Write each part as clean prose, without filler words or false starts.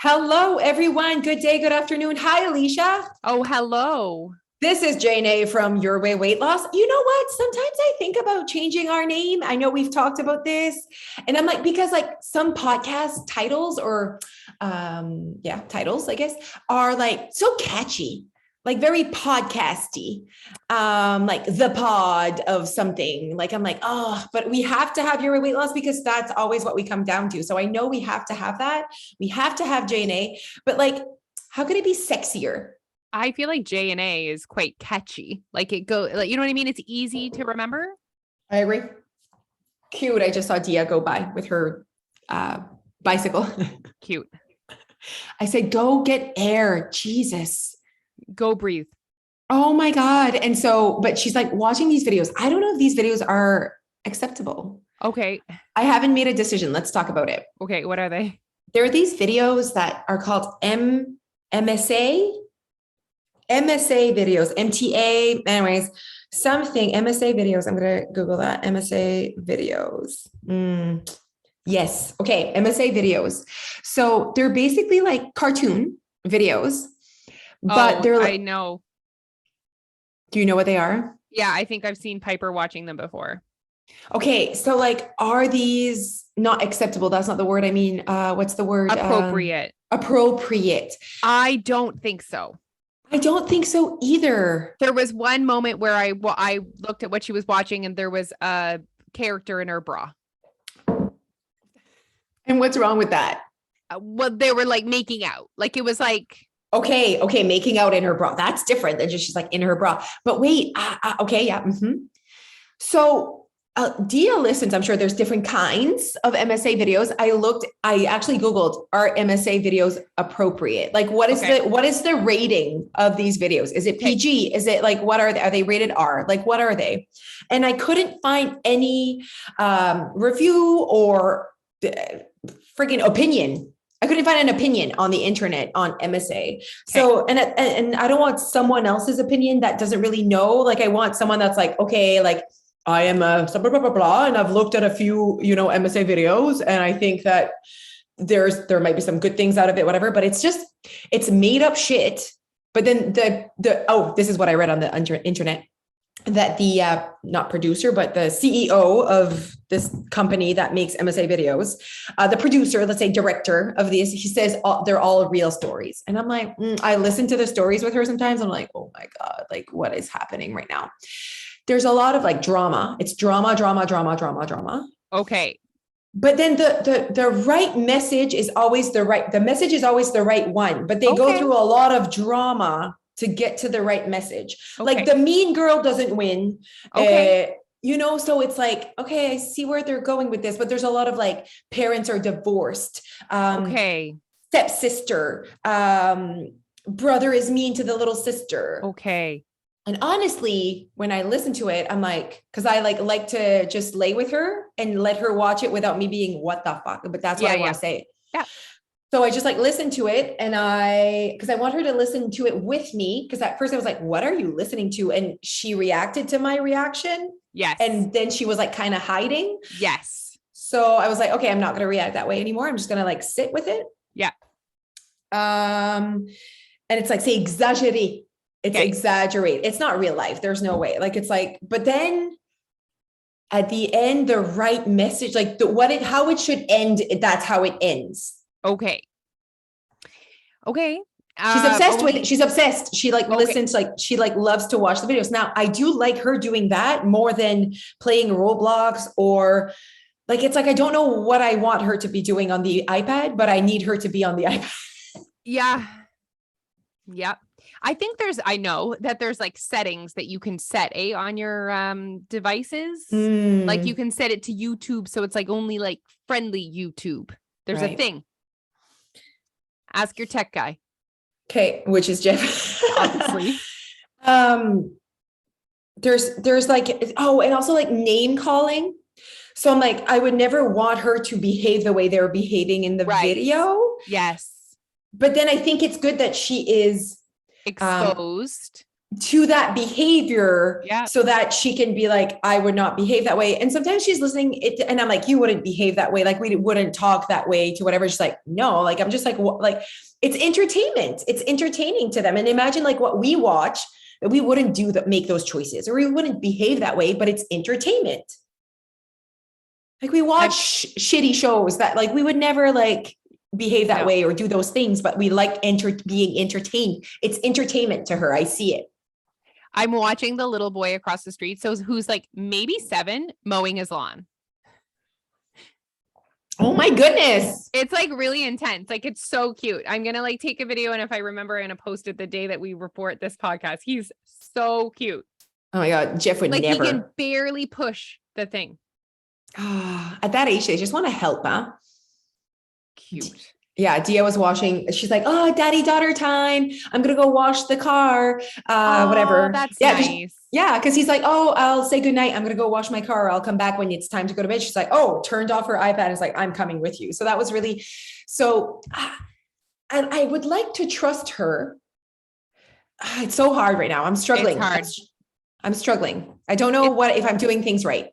Hello, everyone. Good day, good afternoon. Hi, Alicia. Oh, hello. This is Jane A from Your Way Weight Loss. You know what? Sometimes I think about changing our name. I know we've talked about this, and I'm like, because like some podcast titles or titles, I guess, are like so catchy, like very podcasty, like the pod of something. Like I'm like, oh, but we have to have Your Way Weight Loss because that's always what we come down to. So I know we have to have that. We have to have Jane A, but like, how could it be sexier? I feel like J and A is quite catchy. Like it go like you know what I mean? It's easy to remember. I agree. Cute. I just saw Dia go by with her bicycle. Cute. I said, go get air. Jesus. Go breathe. Oh my God. And so, but she's like watching these videos. I don't know if these videos are acceptable. Okay. I haven't made a decision. Let's talk about it. Okay. What are they? There are these videos that are called MSA videos, MTA, anyways, something MSA videos. I'm going to Google that. MSA videos. Yes. Okay. MSA videos. So they're basically like cartoon videos, but they're like, I know. Do you know what they are? Yeah. I think I've seen Piper watching them before. Okay. So like, are these not acceptable? That's not the word. I mean, what's the word? Appropriate. Appropriate. I don't think so. I don't think so either. There was one moment where I looked at what she was watching and there was a character in her bra. And what's wrong with that? Well, they were like making out. Like it was like. Okay. Making out in her bra. That's different than just she's like in her bra. But wait. Okay. Yeah. So Dia listens. I'm sure there's different kinds of MSA videos. I actually Googled, are MSA videos appropriate? Like what is the rating of these videos? Is it PG? Is it like, what are they? Are they rated R? Like, what are they? And I couldn't find any review or freaking opinion. I couldn't find an opinion on the internet on MSA. Okay. So, and I don't want someone else's opinion that doesn't really know. Like I want someone that's like, okay, like, I am a blah, blah, blah, blah, and I've looked at a few, MSA videos, and I think that there might be some good things out of it, whatever, but it's made up shit. But then this is what I read on the internet, that the, not producer, but the CEO of this company that makes MSA videos, the producer, let's say director of these, he says they're all real stories. And I'm like, I listen to the stories with her sometimes. I'm like, oh my God, like what is happening right now? There's a lot of like drama. It's drama. Okay. But then the right message is always the message is always the right one, but they go through a lot of drama to get to the right message. Okay. Like the mean girl doesn't win. Okay. So it's like, okay, I see where they're going with this, but there's a lot of like parents are divorced. Stepsister, brother is mean to the little sister. Okay. And honestly, when I listen to it, I'm like, because I like to just lay with her and let her watch it without me being what the fuck. But that's what I want to say. Yeah. So I just like listen to it, and because I want her to listen to it with me. Because at first I was like, "What are you listening to?" And she reacted to my reaction. Yes. And then she was like kind of hiding. Yes. So I was like, okay, I'm not going to react that way anymore. I'm just going to like sit with it. Yeah. And it's like, say, exaggerate. It's exaggerate. It's not real life. There's no way. Like, it's like, but then at the end, the right message, like how it should end, that's how it ends. Okay. She's obsessed with it. She's obsessed. She like listens, like she like loves to watch the videos. Now I do like her doing that more than playing Roblox or like, it's like, I don't know what I want her to be doing on the iPad, but I need her to be on the iPad. Yeah. Yep. I know that there's like settings that you can set on your devices. Like you can set it to YouTube. So it's like only like friendly YouTube. There's a thing. Ask your tech guy. Okay. Which is Jeff. Obviously. There's like, and also like name calling. So I'm like, I would never want her to behave the way they're behaving in the video. Yes. But then I think it's good that she is exposed. to that behavior Yeah. so that she can be like, I would not behave that way. And sometimes she's listening it, and I'm like, you wouldn't behave that way. Like we wouldn't talk that way to whatever. She's like, no, like, I'm just like, it's entertainment. It's entertaining to them. And imagine like what we watch that we wouldn't do that, make those choices, or we wouldn't behave that way, but it's entertainment. Like we watch shitty shows that like we would never like behave that way or do those things, but we like being entertained. It's entertainment to her. I see it. I'm watching the little boy across the street. So who's like maybe 7 mowing his lawn. Oh my goodness. It's like really intense. Like it's so cute. I'm going to like take a video. And if I remember, I'm going to post it the day that we report this podcast. He's so cute. Oh my God. Jeff would like never. He can barely push the thing. At that age, they just want to help, huh? Cute. Yeah, Dia was washing. She's like, oh, daddy daughter time. I'm going to go wash the car. Whatever. That's nice. Yeah. Because he's like, oh, I'll say goodnight. I'm going to go wash my car. I'll come back when it's time to go to bed. She's like, oh, turned off her iPad. And it's like, I'm coming with you. So that was really, and I would like to trust her. It's so hard right now. I'm struggling. It's hard. I'm struggling. I don't know if I'm doing things right.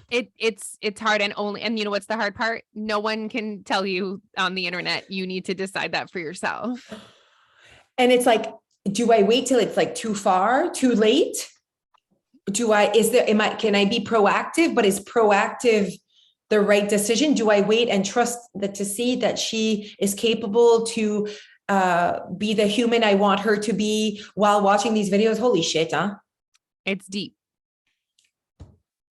It's hard, and you know what's the hard part? No one can tell you on the internet. You need to decide that for yourself. And it's like, do I wait till it's like too far, too late? Can I be proactive, but is proactive the right decision? Do I wait and trust to see that she is capable to be the human I want her to be while watching these videos? Holy shit, huh? It's deep.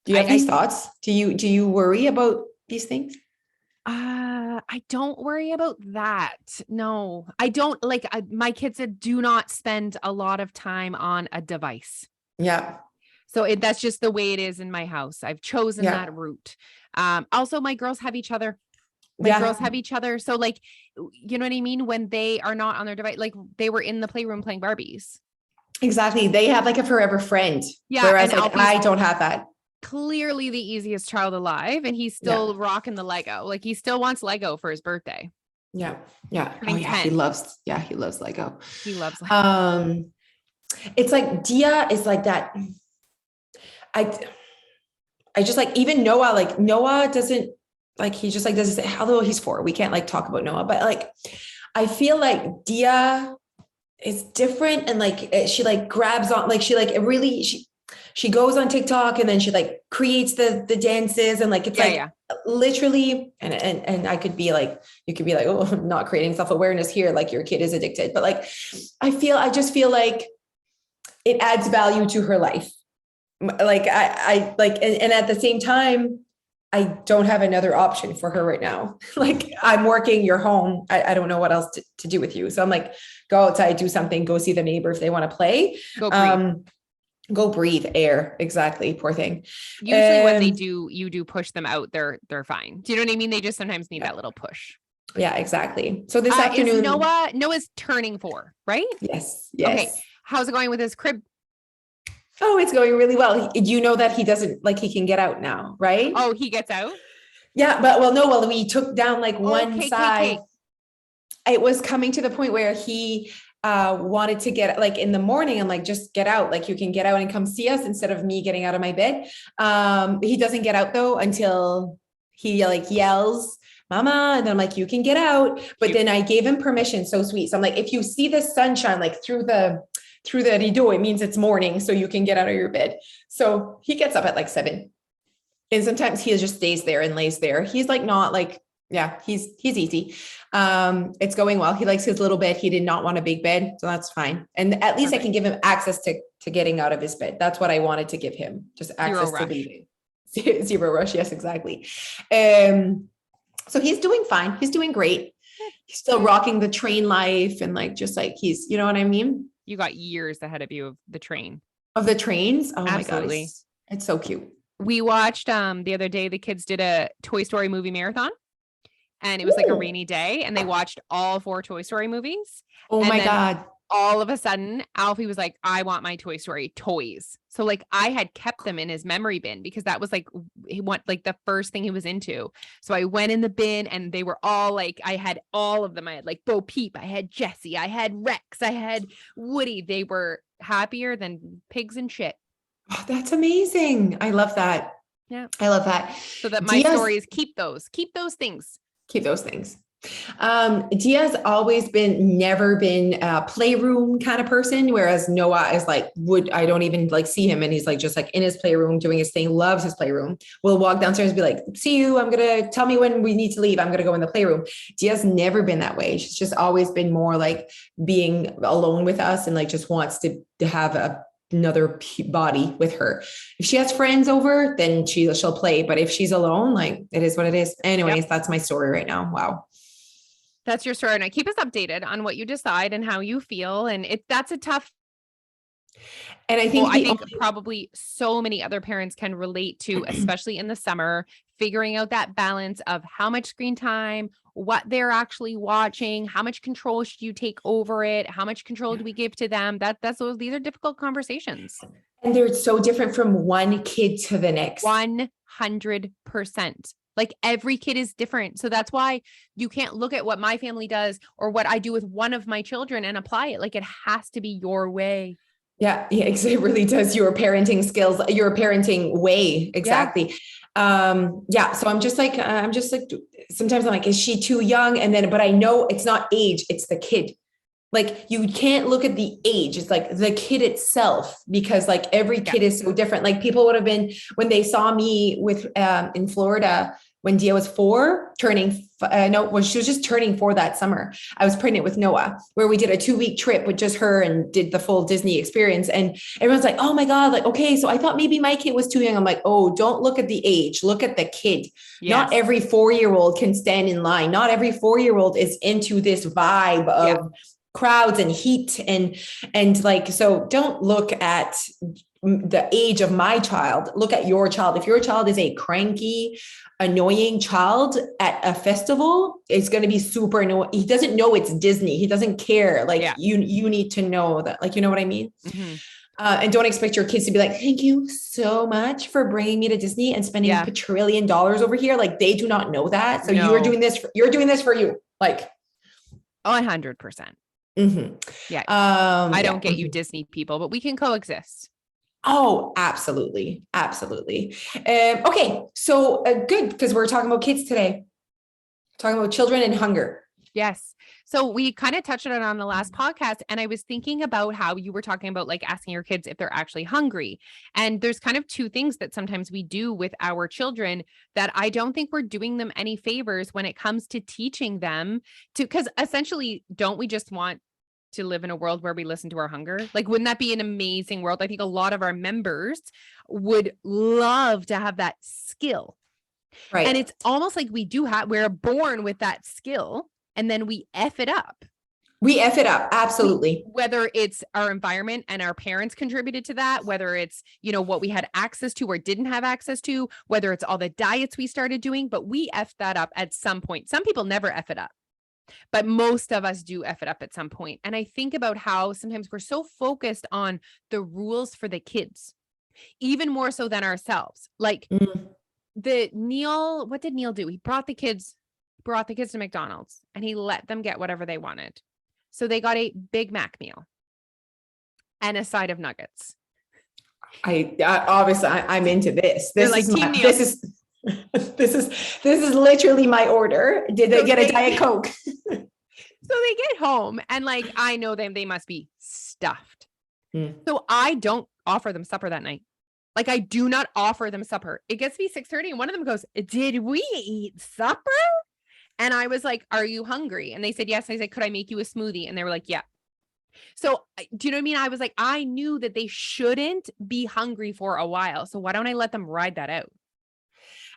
Do you have these thoughts? Do you worry about these things? I don't worry about that. No, I don't my kids do not spend a lot of time on a device. Yeah. So that's just the way it is in my house. I've chosen that route. Also my girls have each other. Girls have each other. So like, you know what I mean? When they are not on their device, like they were in the playroom playing Barbies. Exactly. They have like a forever friend. Yeah. Whereas like, I don't have that. Clearly the easiest child alive, and he's still rocking the Lego. Like he still wants Lego for his birthday. Yeah. He loves Lego. He loves Lego. It's like Dia is like that. I just like, even Noah doesn't like, he just like doesn't say, although he's 4, we can't like talk about Noah, but like I feel like Dia is different, and like she like grabs on, like she like really she goes on TikTok, and then she like creates the dances, and like it's literally, and I could be like, you could be like, oh, I'm not creating self-awareness here, like your kid is addicted, but like I just feel like it adds value to her life. Like I like, and at the same time, I don't have another option for her right now. Like I'm working, you're home. I don't know what else to do with you. So I'm like, go outside, do something, go see the neighbor if they want to play. Go breathe air. Exactly. Poor thing. Usually when you do push them out, they're fine. Do you know what I mean? They just sometimes need that little push. Yeah, exactly. So this afternoon, Noah's turning 4, right? Yes. Okay. How's it going with his crib? Oh, it's going really well. You know that he doesn't like, he can get out now, right? Oh, he gets out? Yeah, but we took down like one side. It was coming to the point where he wanted to get, like in the morning, I'm like, just get out. Like you can get out and come see us instead of me getting out of my bed. He doesn't get out though until he like yells, mama. And then I'm like, you can get out. But then I gave him permission. So sweet. So I'm like, if you see the sunshine, like through the rideau, it means it's morning. So you can get out of your bed. So he gets up at like 7. And sometimes he just stays there and lays there. He's like, not like, yeah, he's easy. It's going well. He likes his little bed. He did not want a big bed. So that's fine. And at least I can give him access to getting out of his bed. That's what I wanted to give him. Just access to leaving. Zero rush. Yes, exactly. So he's doing fine. He's doing great. He's still rocking the train life, and like, just like he's, you know what I mean? You got years ahead of you of the train. Of the trains? Oh Absolutely. My God. It's so cute. We watched the other day, the kids did a Toy Story movie marathon, and it was like a rainy day, and they watched all 4 Toy Story movies. Oh my God. All of a sudden, Alfie was like, I want my Toy Story toys. So like I had kept them in his memory bin because that was like the first thing he was into. So I went in the bin, and they were all like, I had all of them. I had like Bo Peep, I had Jessie, I had Rex, I had Woody. They were happier than pigs and shit. Oh, that's amazing. I love that. Yeah. I love that. So that my story is keep those things. Keep those things. Dia's always never been a playroom kind of person, whereas Noah is like, I don't even like see him. And he's like, just like in his playroom doing his thing, loves his playroom. We'll walk downstairs and be like, see you. Tell me when we need to leave. I'm going to go in the playroom. Dia's never been that way. She's just always been more like being alone with us and like just wants to have another body with her. If she has friends over, then she'll play. But if she's alone, like it is what it is. Anyways, That's my story right now. Wow. That's your story. And keep us updated on what you decide and how you feel. And that's a tough. And I think probably so many other parents can relate to, especially in the summer, figuring out that balance of how much screen time, what they're actually watching, how much control should you take over it? How much control do we give to them? These are difficult conversations. And they're so different from one kid to the next. 100%. Like every kid is different. So that's why you can't look at what my family does or what I do with one of my children and apply it. Like it has to be your way. Yeah, it really does. Your parenting skills, your parenting way. Exactly. Yeah. So I'm just like, sometimes I'm like, is she too young? But I know it's not age, it's the kid. Like you can't look at the age. It's like the kid itself, because like every kid is so different. Like people would have been, when they saw me in Florida, when Dia was 4, she was just turning 4 that summer. I was pregnant with Noah, where we did a 2-week trip with just her and did the full Disney experience. And everyone's like, oh my God, like, okay. So I thought maybe my kid was too young. I'm like, oh, don't look at the age, look at the kid. Yes. Not every 4-year-old can stand in line. Not every 4-year-old is into this vibe of crowds and heat and like, so don't look at the age of my child, look at your child. If your child is a cranky, annoying child at a festival, it's going to be super annoying. He doesn't know it's Disney. He doesn't care. Like you need to know that, like, you know what I mean? Mm-hmm. And don't expect your kids to be like, thank you so much for bringing me to Disney and spending $1 trillion over here. Like they do not know that. So you're doing this for you. Like 100%. Mm-hmm. Yeah. I don't get you Disney people, but we can coexist. Oh, absolutely. Absolutely. Okay. So good. Because we're talking about kids today, talking about children and hunger. Yes. So we kind of touched on it on the last podcast, and I was thinking about how you were talking about like asking your kids if they're actually hungry. And there's kind of 2 things that sometimes we do with our children that I don't think we're doing them any favors when it comes to teaching them because essentially, don't we just want to live in a world where we listen to our hunger? Like, wouldn't that be an amazing world? I think a lot of our members would love to have that skill. Right. And it's almost like we're born with that skill. And then we F it up. We F it up. Absolutely. Whether it's our environment and our parents contributed to that, whether it's, what we had access to or didn't have access to, whether it's all the diets we started doing, but we F that up at some point. Some people never F it up, but most of us do F it up at some point. And I think about how sometimes we're so focused on the rules for the kids, even more so than ourselves. Like what did Neil do? He brought the kids to McDonald's and he let them get whatever they wanted. So they got a Big Mac meal and a side of nuggets. Obviously I'm into this. This is literally my order. Did they get a Diet Coke? So they get home and like, I know them, they must be stuffed. So I don't offer them supper that night. Like I do not offer them supper. It gets to be 6:30 and one of them goes, did we eat supper? And I was like, are you hungry? And they said, yes. I said, could I make you a smoothie? And they were like, yeah. So do you know what I mean? I was like, I knew that they shouldn't be hungry for a while. So why don't I let them ride that out?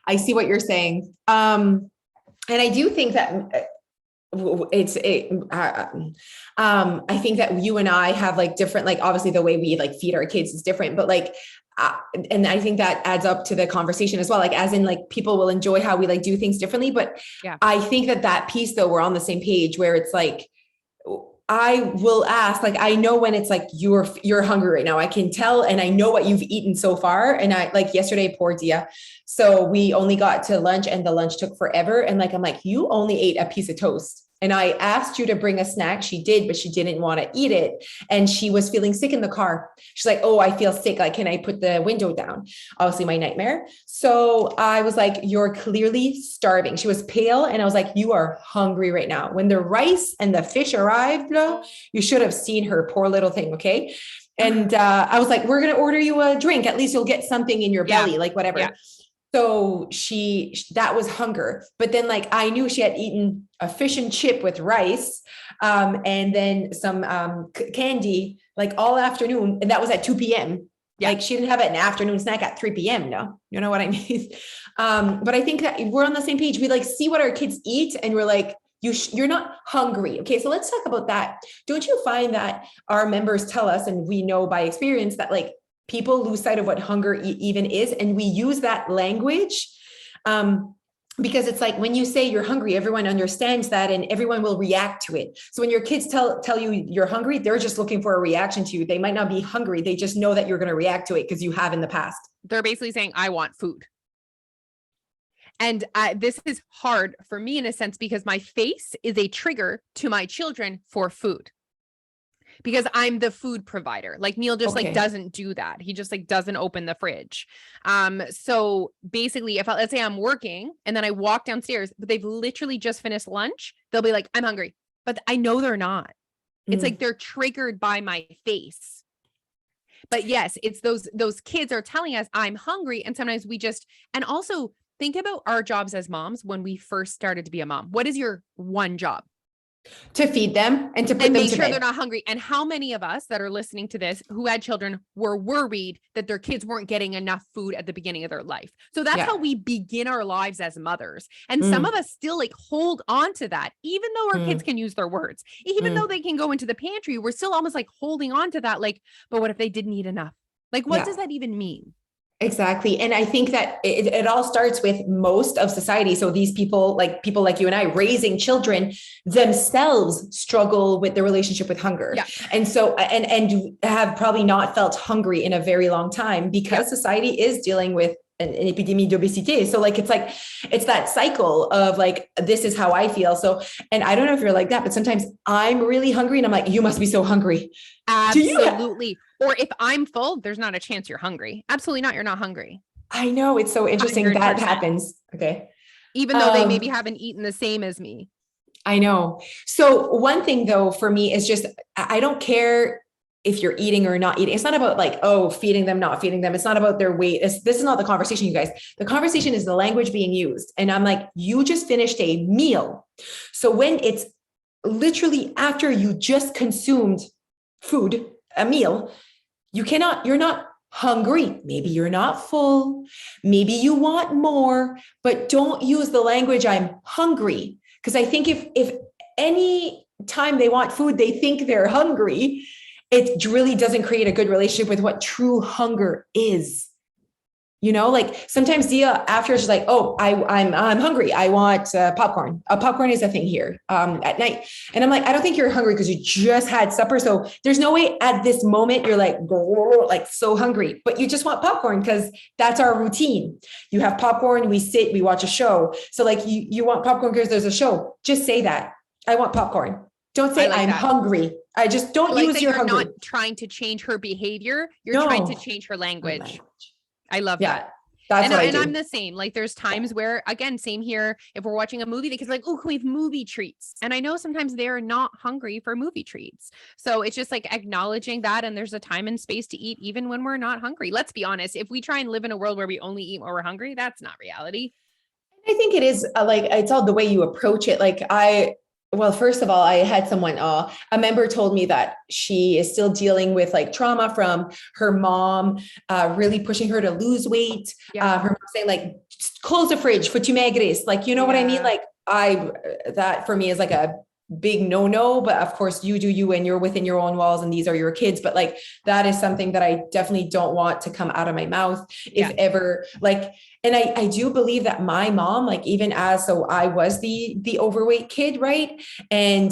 I see what you're saying. And I do think that I think that you and I have like different, like obviously the way we like feed our kids is different, but like, and I think that adds up to the conversation as well. Like, as in like people will enjoy how we like do things differently. But I think that piece though, we're on the same page where it's like, I will ask, like, I know when it's like, you're hungry right now. I can tell. And I know what you've eaten so far. And I like yesterday, poor Dia. So we only got to lunch and the lunch took forever. And like, I'm like, you only ate a piece of toast. And I asked you to bring a snack. She did, but she didn't want to eat it. And she was feeling sick in the car. She's like, oh, I feel sick. Like, can I put the window down? Obviously my nightmare. So I was like, you're clearly starving. She was pale. And I was like, you are hungry right now. When the rice and the fish arrived, you should have seen her, poor little thing. Okay. And I was like, we're going to order you a drink. At least you'll get something in your belly, like whatever. Yeah. So that was hunger. But then like, I knew she had eaten a fish and chip with rice, and then some candy, like all afternoon. And that was at 2 p.m. Yeah. Like she didn't have an afternoon snack at 3 p.m. No, you know what I mean? But I think that we're on the same page. We like see what our kids eat and we're like, you're not hungry. Okay. So let's talk about that. Don't you find that our members tell us, and we know by experience that like people lose sight of what hunger even is. And we use that language because it's like, when you say you're hungry, everyone understands that and everyone will react to it. So when your kids tell you you're hungry, they're just looking for a reaction to you. They might not be hungry. They just know that you're going to react to it because you have in the past. They're basically saying, I want food. And this is hard for me in a sense, because my face is a trigger to my children for food. Because I'm the food provider. Like Neil just like doesn't do that. He just like doesn't open the fridge. So basically if let's say I'm working and then I walk downstairs, but they've literally just finished lunch, they'll be like, I'm hungry, but I know they're not. It's like they're triggered by my face. But yes, it's those kids are telling us I'm hungry. And sometimes and also think about our jobs as moms. When we first started to be a mom, what is your one job? To feed them and to put them make to sure bed. They're not hungry. And how many of us that are listening to this who had children were worried that their kids weren't getting enough food at the beginning of their life? So that's how we begin our lives as mothers. And some of us still like hold on to that, even though our kids can use their words, even though they can go into the pantry, we're still almost like holding on to that. Like, but what if they didn't eat enough? Like, what does that even mean? Exactly. And I think that it all starts with most of society. So these people like you and I raising children themselves struggle with their relationship with hunger. Yeah. And so, and have probably not felt hungry in a very long time because society is dealing with an epidemic d'obésité. So like, it's that cycle of like, this is how I feel. So, and I don't know if you're like that, but sometimes I'm really hungry and I'm like, you must be so hungry. Absolutely. Or if I'm full, there's not a chance you're hungry. Absolutely not. You're not hungry. I know. It's so interesting 100%. That happens. Okay. Even though they maybe haven't eaten the same as me. I know. So one thing though, for me is just, I don't care if you're eating or not eating. It's not about like, oh, feeding them, not feeding them. It's not about their weight. This is not the conversation, you guys. The conversation is the language being used. And I'm like, you just finished a meal. So when it's literally after you just consumed food, a meal, you're not hungry. Maybe you're not full. Maybe you want more, but don't use the language, I'm hungry. Because I think if any time they want food, they think they're hungry, it really doesn't create a good relationship with what true hunger is. You know, like sometimes Dia after she's like, oh, I'm hungry. I want popcorn. Popcorn is a thing here at night. And I'm like, I don't think you're hungry because you just had supper. So there's no way at this moment you're like so hungry, but you just want popcorn because that's our routine. You have popcorn, we sit, we watch a show. So like you want popcorn because there's a show. Just say that. I want popcorn. Don't say I'm hungry. I just don't use your hungry. You're not trying to change her behavior. You're trying to change her language. I love that. That's what I do. And I'm the same. Like there's times where, again, same here. If we're watching a movie, the kids are like, oh, can we have movie treats? And I know sometimes they're not hungry for movie treats. So it's just like acknowledging that. And there's a time and space to eat even when we're not hungry. Let's be honest. If we try and live in a world where we only eat when we're hungry, that's not reality. I think it is like, it's all the way you approach it. Like well, first of all, I had someone, a member told me that she is still dealing with like trauma from her mom, really pushing her to lose weight. Her mom saying like, close the fridge, for tu maigris. Like, you know what I mean? Like that for me is like a big no, but of course you do you and you're within your own walls and these are your kids. But like, that is something that I definitely don't want to come out of my mouth if ever like, and I do believe that my mom, like even so I was the overweight kid, right? And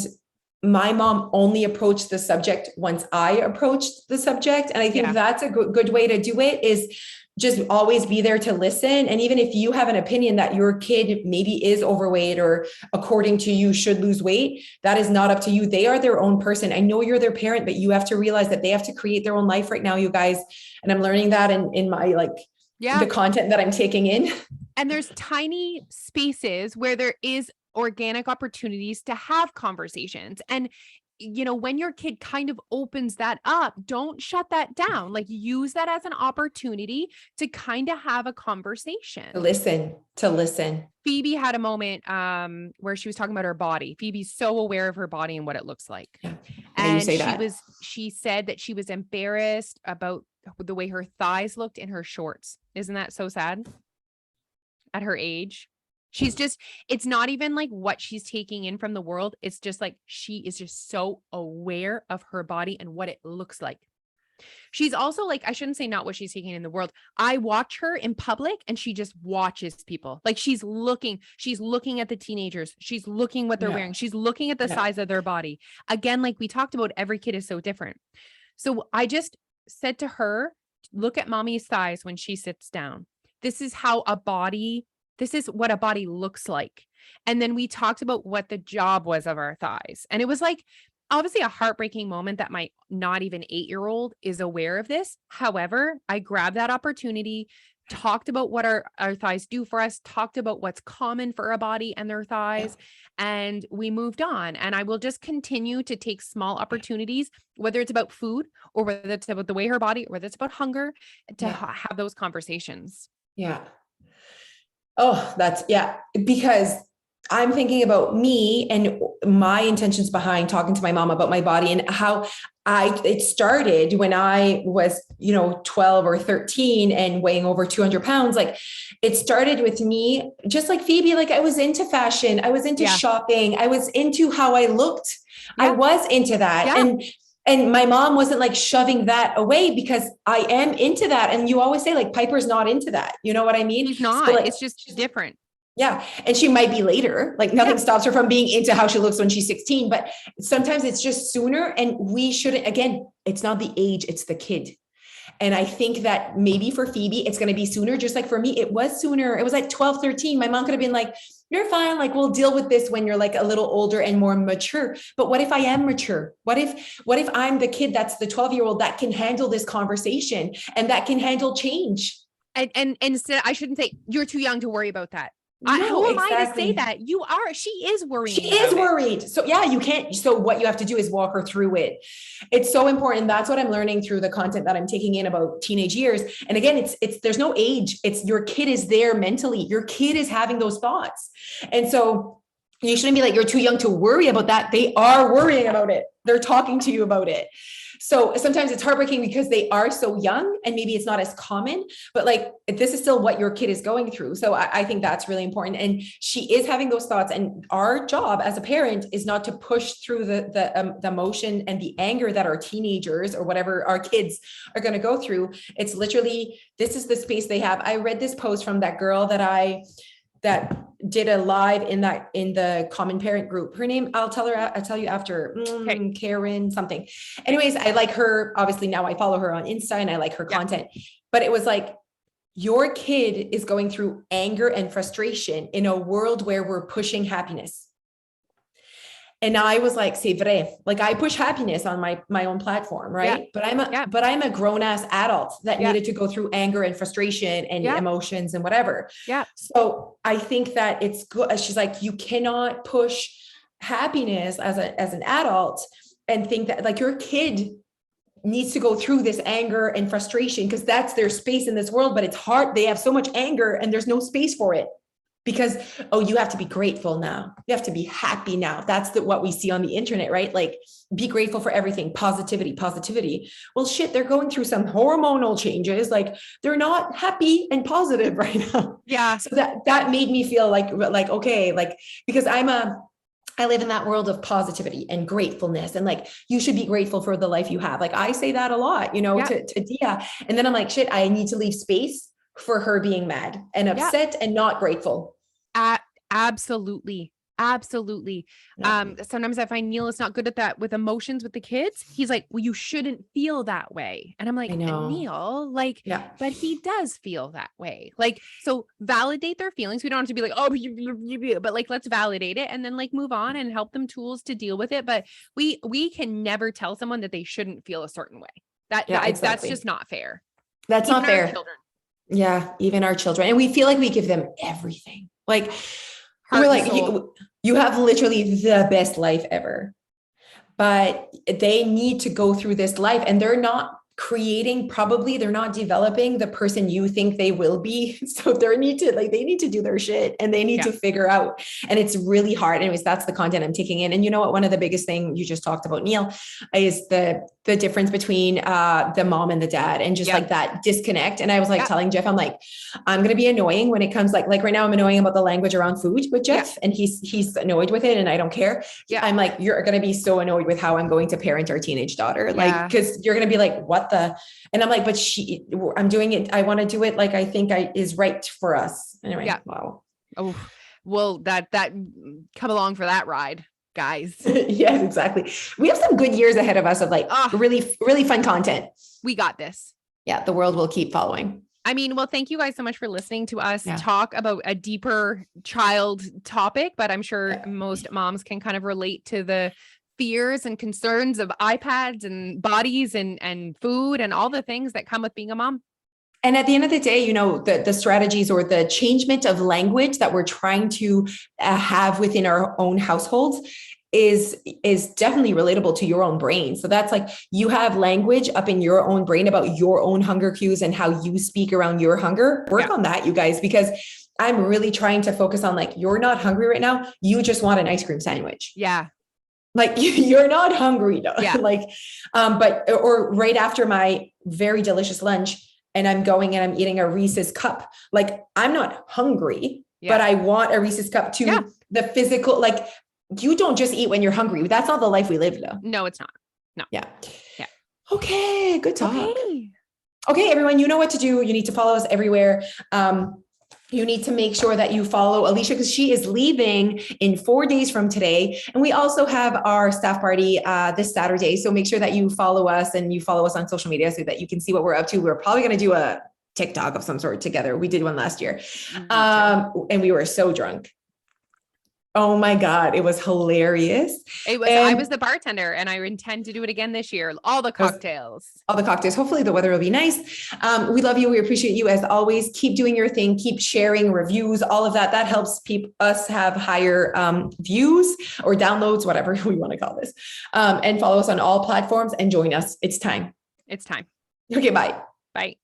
my mom only approached the subject once I approached the subject. And I think that's a good way to do it is just always be there to listen. And even if you have an opinion that your kid maybe is overweight or according to you should lose weight, that is not up to you. They are their own person. I know you're their parent, but you have to realize that they have to create their own life right now, you guys. And I'm learning that in my the content that I'm taking in. And there's tiny spaces where there is organic opportunities to have conversations. And when your kid kind of opens that up, don't shut that down. Like, use that as an opportunity to kind of have a conversation. To listen. Phoebe had a moment where she was talking about her body. Phoebe's so aware of her body and what it looks like. Yeah. And she said that she was embarrassed about the way her thighs looked in her shorts. Isn't that so sad? At her age. It's not even like what she's taking in from the world. It's just like, she is just so aware of her body and what it looks like. She's also like, I shouldn't say not what she's taking in the world. I watch her in public and she just watches people. Like, she's looking at the teenagers. She's looking what they're wearing. She's looking at the size of their body. Again, like we talked about, every kid is so different. So I just said to her, look at mommy's thighs when she sits down. This is what a body looks like. And then we talked about what the job was of our thighs. And it was like, obviously a heartbreaking moment that my not even 8-year-old is aware of this. However, I grabbed that opportunity, talked about what our thighs do for us, talked about what's common for a body and their thighs, and we moved on. And I will just continue to take small opportunities, whether it's about food or whether it's about the way her body, or whether it's about hunger, to have those conversations. Yeah. Oh, because I'm thinking about me and my intentions behind talking to my mom about my body and how it started when I was, 12 or 13 and weighing over 200 pounds. Like, it started with me, just like Phoebe, like I was into fashion. I was into shopping. I was into how I looked. I was into that. And my mom wasn't like shoving that away, because I am into that. And you always say, like, Piper's not into that. You know what I mean? She's not. So, it's just different. Yeah. And she might be later, like nothing stops her from being into how she looks when she's 16, but sometimes it's just sooner. And we shouldn't, again, it's not the age, it's the kid. And I think that maybe for Phoebe, it's going to be sooner. Just like for me, it was sooner. It was like 12, 13. My mom could have been like, you're fine. Like, we'll deal with this when you're like a little older and more mature. But what if I am mature? What if I'm the kid that's the 12-year-old that can handle this conversation and that can handle change? And instead, I shouldn't say you're too young to worry about that. No, who am I to say that? You are. She is worried. She is worried. So you can't. So what you have to do is walk her through it. It's so important. That's what I'm learning through the content that I'm taking in about teenage years. And again, it's there's no age. It's your kid is there mentally. Your kid is having those thoughts. And so you shouldn't be like, you're too young to worry about that. They are worrying about it. They're talking to you about it. So sometimes it's heartbreaking because they are so young and maybe it's not as common, but like, this is still what your kid is going through. So I think that's really important. And she is having those thoughts, and our job as a parent is not to push through the emotion and the anger that our teenagers or whatever our kids are going to go through. It's literally, this is the space they have. I read this post from that girl that did a live in the common parent group. Her name, I'll tell you after. Karen something. Anyways, I like her. Obviously now I follow her on Insta and I like her content, but it was like, your kid is going through anger and frustration in a world where we're pushing happiness. And I was like, c'est vrai. Like, I push happiness on my own platform. Right. Yeah. But I'm a grown ass adult that needed to go through anger and frustration and emotions and whatever. Yeah. So I think that it's good. She's like, you cannot push happiness as an adult and think that like your kid needs to go through this anger and frustration because that's their space in this world, but it's hard. They have so much anger and there's no space for it. Because, you have to be grateful now. You have to be happy now. That's what we see on the internet, right? Like, be grateful for everything. Positivity. Well, shit, they're going through some hormonal changes. Like, they're not happy and positive right now. Yeah. So that made me feel like, okay, like, because I live in that world of positivity and gratefulness. And like, you should be grateful for the life you have. Like, I say that a lot, to Dia. And then I'm like, shit, I need to leave space for her being mad and upset and not grateful. Absolutely. Absolutely. Yeah. Sometimes I find Neil is not good at that with emotions with the kids. He's like, well, you shouldn't feel that way. And I'm like, I know. Neil, like, Yeah. but he does feel that way. Like, so validate their feelings. We don't have to be like, oh, but like, let's validate it and then like move on and help them tools to deal with it. But we can never tell someone that they shouldn't feel a certain way. That's Exactly. just not fair. That's Even not our fair. children. Yeah. Even our children. And we feel like we give them everything. Like, Heart we're and like, soul. you have literally the best life ever, but they need to go through this life and they're not they're not developing the person you think they will be. So they need to do their shit and they need to figure out. And it's really hard. Anyways, that's the content I'm taking in. And you know what? One of the biggest thing you just talked about, Neil, is the difference between the mom and the dad and just like that disconnect. And I was like telling Jeff, I'm like, I'm going to be annoying when it comes like right now I'm annoying about the language around food with Jeff and he's annoyed with it and I don't care. I'm like, you're going to be so annoyed with how I'm going to parent our teenage daughter. Like, cause you're going to be like, what the, and I'm like, but I'm doing it. I want to do it. Like, I think is right for us. Anyway. Wow. Oh, well, that come along for that ride, guys. Yes, exactly. We have some good years ahead of us of like really, really fun content. We got this. Yeah. The world will keep following. I mean, well, thank you guys so much for listening to us talk about a deeper child topic, but I'm sure most moms can kind of relate to the fears and concerns of iPads and bodies and food and all the things that come with being a mom. And at the end of the day, you know, the strategies or the changement of language that we're trying to have within our own households is definitely relatable to your own brain. So that's like, you have language up in your own brain about your own hunger cues and how you speak around your hunger. Work on that, you guys, because I'm really trying to focus on like, you're not hungry right now. You just want an ice cream sandwich. Yeah. Like you're not hungry. No. Yeah. Like, or right after my very delicious lunch and I'm going and I'm eating a Reese's cup. Like I'm not hungry, but I want a Reese's cup to the physical, like you don't just eat when you're hungry. That's not the life we live though. No, it's not. No. Yeah. Okay. Good talk. Okay, everyone, you know what to do. You need to follow us everywhere. You need to make sure that you follow Alicia because she is leaving in 4 days from today. And we also have our staff party this Saturday. So make sure that you follow us and you follow us on social media so that you can see what we're up to. We're probably going to do a TikTok of some sort together. We did one last year. And we were so drunk. Oh my God. It was hilarious. I was the bartender and I intend to do it again this year. All the cocktails. Hopefully the weather will be nice. We love you. We appreciate you as always. Keep doing your thing. Keep sharing reviews, all of that. That helps us have higher views or downloads, whatever we want to call this. And follow us on all platforms and join us. It's time. It's time. Okay. Bye. Bye.